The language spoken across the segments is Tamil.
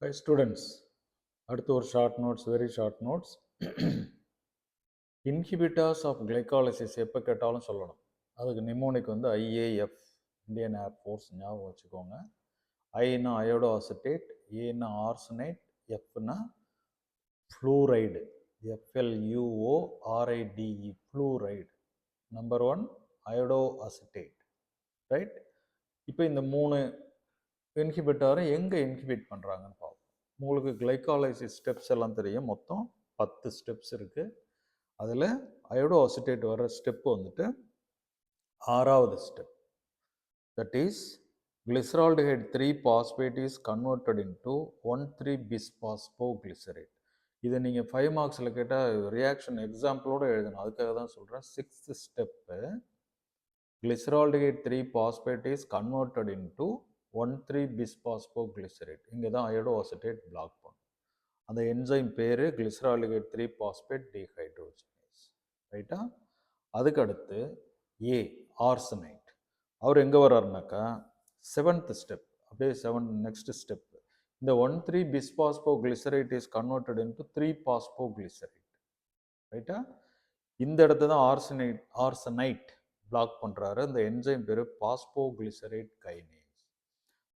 Hi students, அடுத்து ஒரு short notes, very short notes. Inhibitors of glycolysis எப்போ கேட்டாலும் சொல்லணும். அதுக்கு நிமோனிக் வந்து ஐஏஎஃப், இந்தியன் ஏர்ஃபோர்ஸ், ஞாபகம் வச்சுக்கோங்க. ஐனா அயோடோ அசிட்டேட், ஏன்னா ஆர்சனேட், எஃப்னா fluoride, எஃப்எல்யூஓஆர்ஐடிஇ, fluoride. Number 1 iodo acetate, right? இப்போ இந்த 3 இன்ஹிபிட்டாரை எங்கே இன்ஹிபிட் பண்ணுறாங்கன்னு பார்ப்போம். உங்களுக்கு கிளைகாலைசிஸ் ஸ்டெப்ஸ் எல்லாம் தெரியும். மொத்தம் 10 ஸ்டெப்ஸ் இருக்குது. அதில் அயோடோ அசிட்டேட் வர ஸ்டெப் வந்துட்டு 6வது step. That is glyceraldehyde 3-phosphate is converted into 1,3-bisphosphoglycerate. இதை நீங்கள் 5 மார்க்ஸில் கேட்டால் ரியாக்ஷன் எக்ஸாம்பிளோடு எழுதணும். அதுக்காக தான் சொல்கிறேன். 6th step, glyceraldehyde 3-phosphate is converted into 1,3-bisphosphoglycerate. இங்கே தான் அயோடோ அசிட்டேட் பிளாக் பண்ணும். அந்த என்சைம் பேர் glyceraldehyde 3-phosphate dehydrogenase, ரைட்டா? அதுக்கு அடுத்து ஏ ஆர்சனைட். அவர் எங்கே வர்றாருனாக்கா 7th ஸ்டெப், அப்படியே நெக்ஸ்ட் ஸ்டெப். இந்த 1,3-bisphosphoglycerate is converted into 3-phosphoglycerate, ரைட்டா? இந்த இடத்த தான் ஆர்சனைட் பிளாக் பண்ணுறாரு. அந்த என்சைம் பேர் பாஸ்போகிளிசரேட் கைனேஸ்.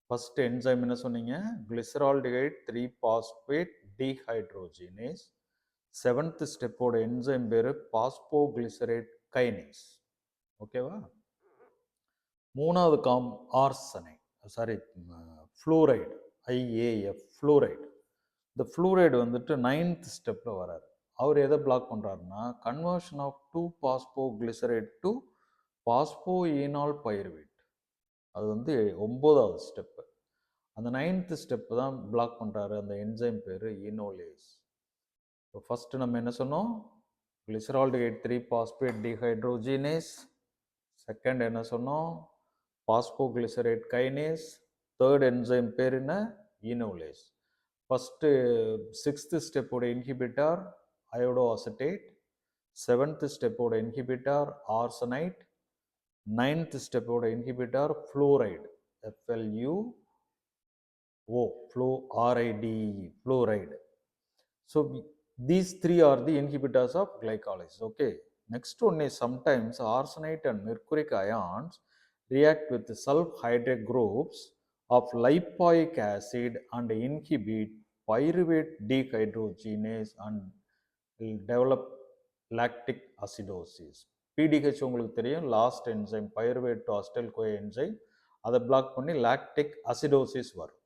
ஃபர்ஸ்ட் என்சைம் என்ன சொன்னீங்க? glyceraldehyde 3-phosphate dehydrogenase. 7th ஸ்டெப்போட enzyme பேர் பாஸ்போகிளிசரேட் கைனேஸ். ஓகேவா? 3வது ஆர்சனைட், ஃப்ளூரைடு, ஐஏஎஃப், ஃப்ளூரைடு. இந்த ஃப்ளூரைடு வந்துட்டு 9th ஸ்டெப்பில் வராரு. அவர் எதை பிளாக் பண்ணுறாருன்னா conversion of 2-phosphoglycerate to phosphoenol pyruvate. அது வந்து 9வது ஸ்டெப்பு. அந்த 9th ஸ்டெப்பு தான் பிளாக் பண்ணுறாரு. அந்த என்சைம் பேர் ஈனோலேஸ். இப்போ ஃபஸ்ட்டு நம்ம என்ன சொன்னோம்? glyceraldehyde 3-phosphate dehydrogenase. செகண்ட் என்ன சொன்னோம்? பாஸ்போகிளிசரேட் கைனேஸ். தேர்ட் என்சைம் பேர் என்ன? ஈனோலேஸ். ஃபஸ்ட்டு 6th ஸ்டெப்போட இன்ஹிபிட்டார் அயோடோ அசிட்டேட். 7th ஸ்டெப்போட இன்ஹிபிட்டார் ஆர்சனைட். 9th ஸ்டெப்போட inhibitor fluoride, FLUO, RIDE, fluoride. So these three are the inhibitors of glycolysis. Okay. Next one is sometimes arsenite and mercuric ions react with the sulfhydric groups of lipoic acid and inhibit pyruvate dehydrogenase and will develop lactic acidosis. PDH உங்களுக்கு தெரியும், last enzyme pyruvate to acetyl coenzyme. அதை பிளாக் பண்ணி லாக்டிக் அசிடோசிஸ் வரும்.